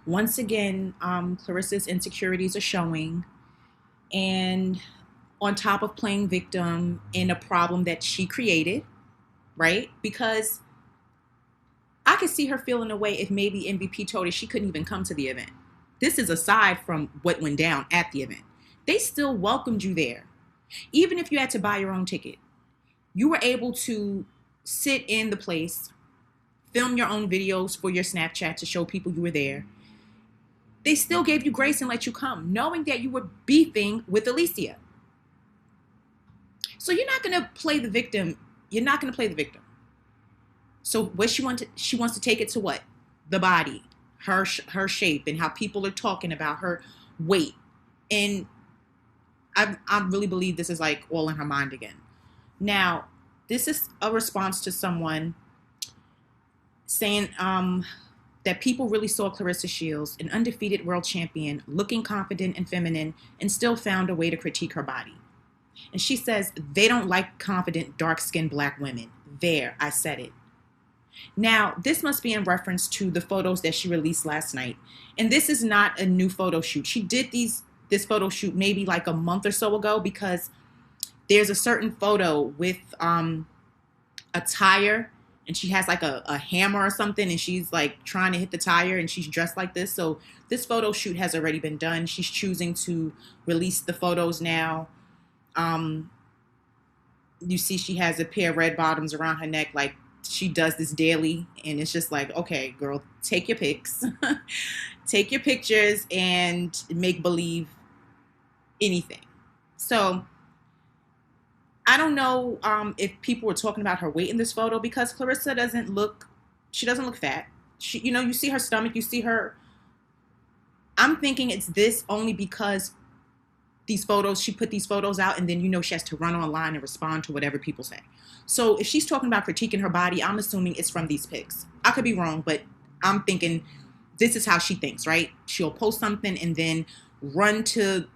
Once again, Clarissa's insecurities are showing, and on top of playing victim in a problem that she created, right? Because I could see her feeling a way if maybe MVP told her she couldn't even come to the event. This is aside from what went down at the event. They still welcomed you there. Even if you had to buy your own ticket, you were able to sit in the place, film your own videos for your Snapchat to show people you were there. They still gave you grace and let you come, knowing that you were beefing with Alycia. So you're not gonna play the victim. You're not gonna play the victim. So what she wants to take it to what? The body, her shape, and how people are talking about her weight. And I really believe this is like all in her mind again. Now, this is a response to someone saying that people really saw Claressa Shields, an undefeated world champion, looking confident and feminine, and still found a way to critique her body. And she says, they don't like confident, dark-skinned black women. There, I said it. Now, this must be in reference to the photos that she released last night. And this is not a new photo shoot. She did this photo shoot maybe like a month or so ago, because there's a certain photo with a tire, and she has like a hammer or something, and she's like trying to hit the tire, and she's dressed like this. So this photo shoot has already been done. She's choosing to release the photos now. You see she has a pair of red bottoms around her neck, like she does this daily, and it's just like, okay, girl, take your pics. Take your pictures and make believe anything. So I don't know if people were talking about her weight in this photo, because Claressa she doesn't look fat. She, you see her stomach, you see her. I'm thinking it's this only because she put these photos out, and then she has to run online and respond to whatever people say. So if she's talking about critiquing her body, I'm assuming it's from these pics. I could be wrong, but I'm thinking this is how she thinks, right? She'll post something and then run to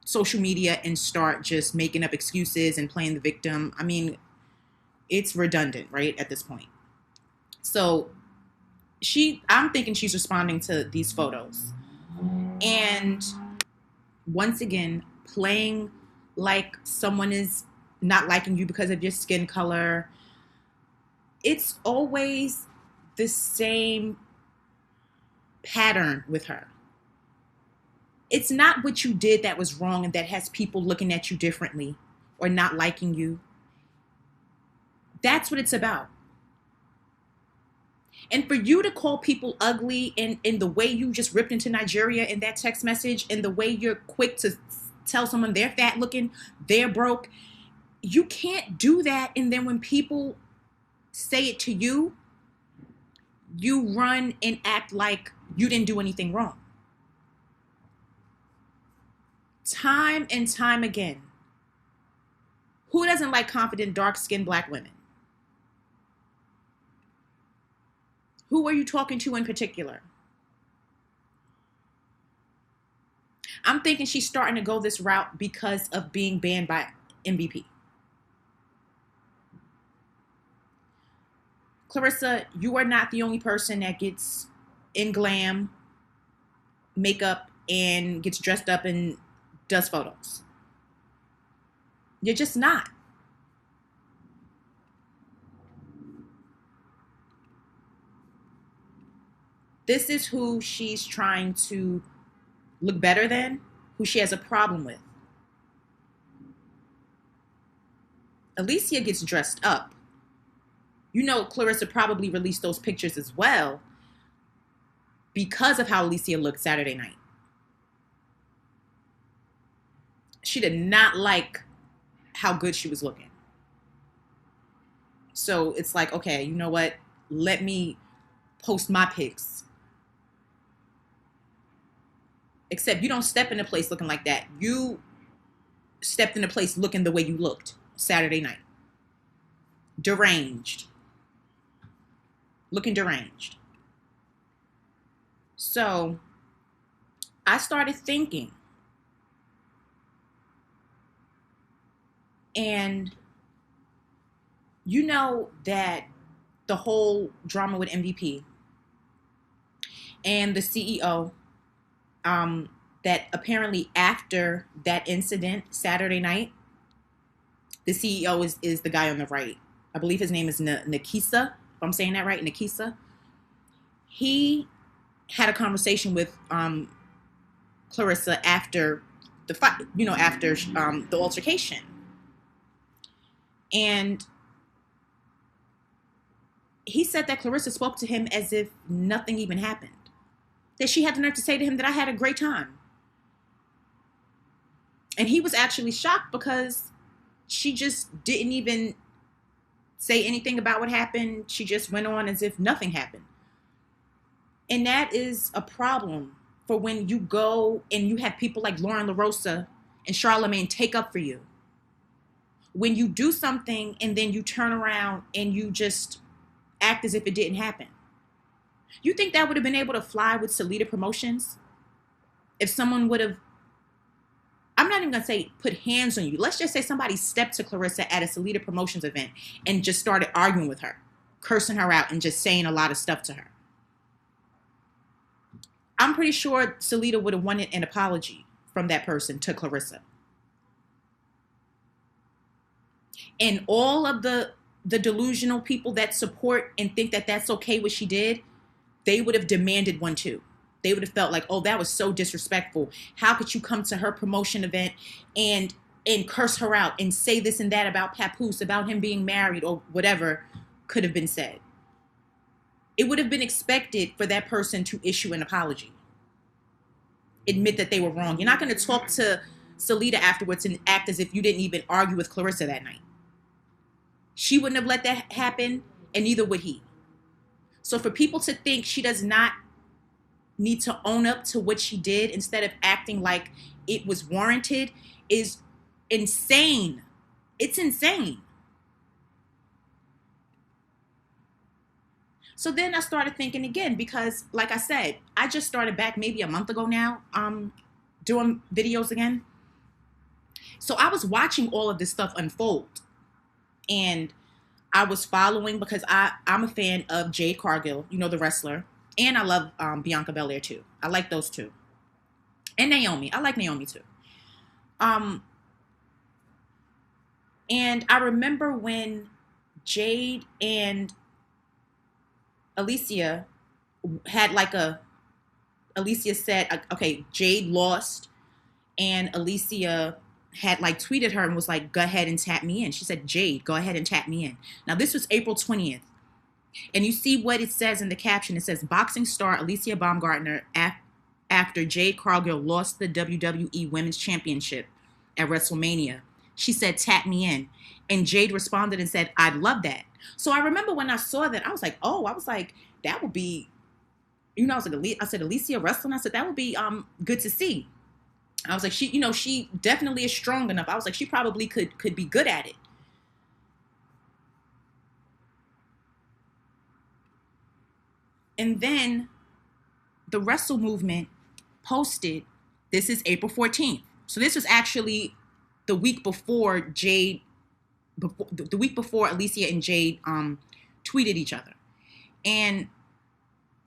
social media and start just making up excuses and playing the victim. I mean, it's redundant, right, at this point. So I'm thinking she's responding to these photos. And once again, playing like someone is not liking you because of your skin color. It's always the same pattern with her. It's not what you did that was wrong and that has people looking at you differently or not liking you. That's what it's about. And for you to call people ugly in the way you just ripped into Nigeria in that text message, and the way you're quick to tell someone they're fat looking, they're broke, you can't do that. And then when people say it to you, you run and act like you didn't do anything wrong. Time and time again, who doesn't like confident, dark-skinned black women? Who are you talking to in particular? I'm thinking she's starting to go this route because of being banned by MVP. Claressa, you are not the only person that gets in glam makeup and gets dressed up and does photos. You're just not. This is who she's trying to look better than, who she has a problem with. Alycia gets dressed up. Claressa probably released those pictures as well because of how Alycia looked Saturday night. She did not like how good she was looking. So it's like, okay, you know what? Let me post my pics. Except you don't step in a place looking like that. You stepped in a place looking the way you looked Saturday night. Deranged. Looking deranged. So I started thinking, and that the whole drama with MVP, and the CEO, that apparently after that incident Saturday night, the CEO is the guy on the right. I believe his name is Nikisa, if I'm saying that right, Nikisa. He had a conversation with Claressa after the fight, after the altercation. And he said that Claressa spoke to him as if nothing even happened. That she had the nerve to say to him that I had a great time. And he was actually shocked because she just didn't even say anything about what happened. She just went on as if nothing happened. And that is a problem for when you go and you have people like Lauren LaRosa and Charlamagne take up for you. When you do something and then you turn around and you just act as if it didn't happen. You think that would have been able to fly with Salida Promotions? If someone would have, I'm not even going to say put hands on you. Let's just say somebody stepped to Claressa at a Salida Promotions event and just started arguing with her, cursing her out and just saying a lot of stuff to her. I'm pretty sure Salida would have wanted an apology from that person to Claressa. And all of the delusional people that support and think that that's okay what she did, they would have demanded one too. They would have felt like, oh, that was so disrespectful. How could you come to her promotion event and curse her out and say this and that about Papoose, about him being married or whatever could have been said? It would have been expected for that person to issue an apology. Admit that they were wrong. You're not going to talk to Salida afterwards and act as if you didn't even argue with Claressa that night. She wouldn't have let that happen, and neither would he. So for people to think she does not need to own up to what she did instead of acting like it was warranted is insane. It's insane. So then I started thinking again, because like I said, I just started back maybe a month ago now, doing videos again. So I was watching all of this stuff unfold. And I was following because I'm a fan of Jade Cargill, the wrestler. And I love Bianca Belair too. I like those two. And Naomi. I like Naomi too. And I remember when Jade and Alycia had Alycia said, okay, Jade lost, and Alycia had tweeted her and was like, go ahead and tap me in. She said, Jade, go ahead and tap me in. Now this was April 20th. And you see what it says in the caption. It says, boxing star Alycia Baumgartner after Jade Cargill lost the WWE Women's Championship at WrestleMania. She said, tap me in. And Jade responded and said, I'd love that. So I remember when I saw that, I was like, that would be, I said, Alycia wrestling. I said, that would be good to see. I was like, she definitely is strong enough. I was like, she probably could be good at it. And then the Wrestle movement posted, this is April 14th. So this was actually the week before the week before Alycia and Jade tweeted each other. And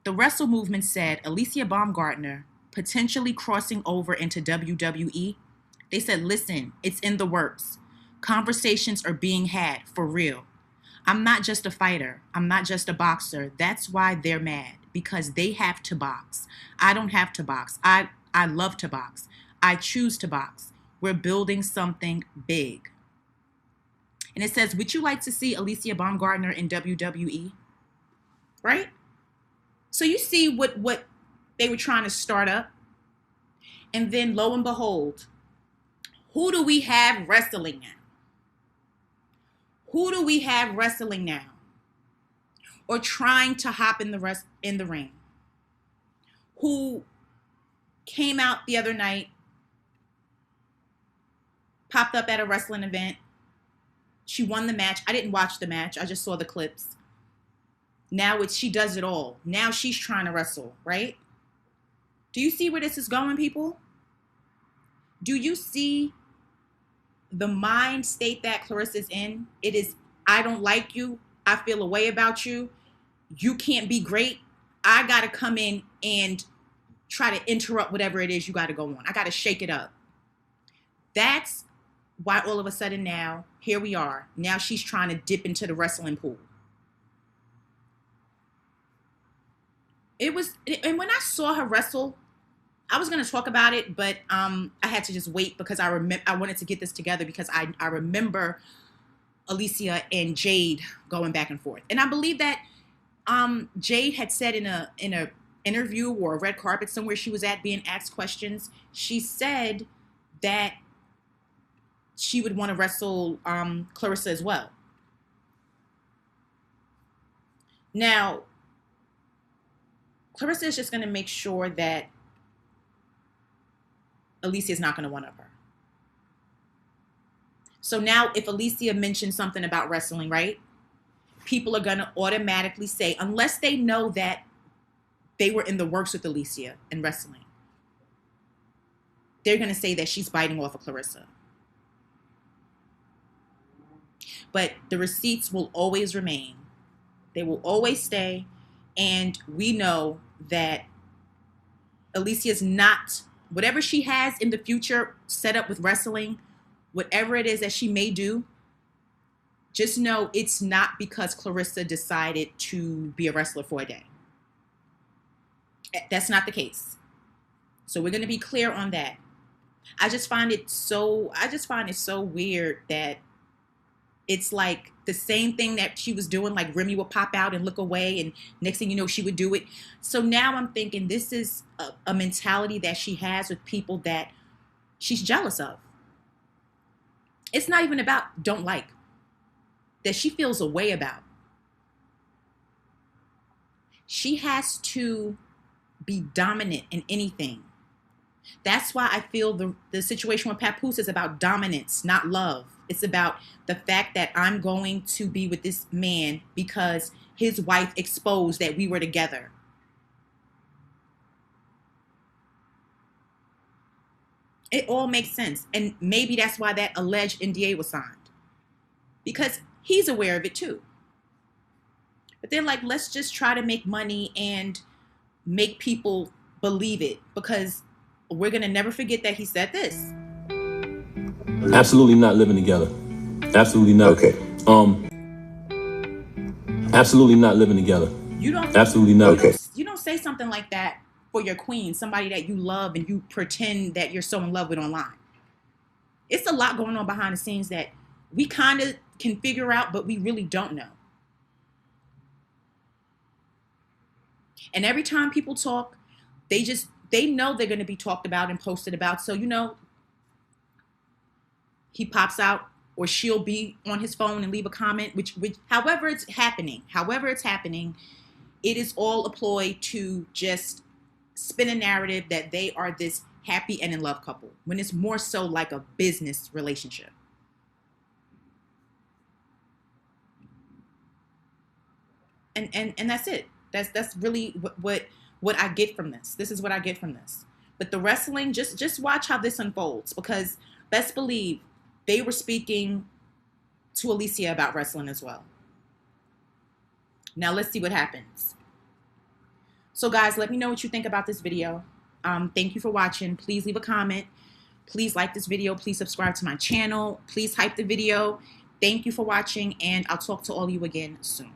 the Wrestle movement said, Alycia Baumgartner potentially crossing over into WWE. They said, listen, it's in the works. Conversations are being had for real. I'm not just a fighter. I'm not just a boxer. That's why they're mad, because they have to box. I don't have to box. I love to box. I choose to box. We're building something big. And it says, would you like to see Alycia Baumgartner in WWE? Right? So you see what they were trying to start up. And then lo and behold, who do we have wrestling now? Who do we have wrestling now? Or trying to hop in the ring? Who came out the other night, popped up at a wrestling event. She won the match. I didn't watch the match. I just saw the clips. Now she does it all. Now she's trying to wrestle, right? Do you see where this is going, people? Do you see the mind state that Claressa's in? It is, I don't like you. I feel a way about you. You can't be great. I got to come in and try to interrupt whatever it is you got to go on. I got to shake it up. That's why all of a sudden now, here we are. Now she's trying to dip into the wrestling pool. And when I saw her wrestle, I was going to talk about it, but I had to just wait because I wanted to get this together because I remember Alycia and Jade going back and forth. And I believe that Jade had said in a interview or a red carpet somewhere she was at being asked questions, she said that she would want to wrestle Claressa as well. Now, Claressa is just going to make sure that Alycia is not going to one-up her. So now if Alycia mentions something about wrestling, right, people are going to automatically say, unless they know that they were in the works with Alycia and wrestling, they're going to say that she's biting off of Claressa. But the receipts will always remain. They will always stay. And we know that Alycia is not, whatever she has in the future set up with wrestling, whatever it is that she may do, just know it's not because Claressa decided to be a wrestler for a day. That's not the case. So we're going to be clear on that. I just find it so weird that it's like the same thing that she was doing, like Remy would pop out and look away, and next thing you know, she would do it. So now I'm thinking this is a mentality that she has with people that she's jealous of. It's not even about don't like, that she feels a way about. She has to be dominant in anything. That's why I feel the situation with Papoose is about dominance, not love. It's about the fact that I'm going to be with this man because his wife exposed that we were together. It all makes sense. And maybe that's why that alleged NDA was signed. Because he's aware of it too. But they're like, let's just try to make money and make people believe it. Because we're going to never forget that he said this. Absolutely not living together. Absolutely not. Okay. Absolutely not living together. You don't. Absolutely not. Okay. You don't say something like that for your queen, somebody that you love and you pretend that you're so in love with online. It's a lot going on behind the scenes that we kind of can figure out, but we really don't know. And every time people talk, they know they're going to be talked about and posted about. So, you know, he pops out or she'll be on his phone and leave a comment, which however it's happening, it is all a ploy to just spin a narrative that they are this happy and in love couple, when it's more so like a business relationship. And that's it. That's really what I get from this. This is what I get from this. But the wrestling, just watch how this unfolds, because best believe they were speaking to Alycia about wrestling as well. Now let's see what happens. So guys, let me know what you think about this video. Thank you for watching. Please leave a comment. Please like this video. Please subscribe to my channel. Please hype the video. Thank you for watching, and I'll talk to all of you again soon.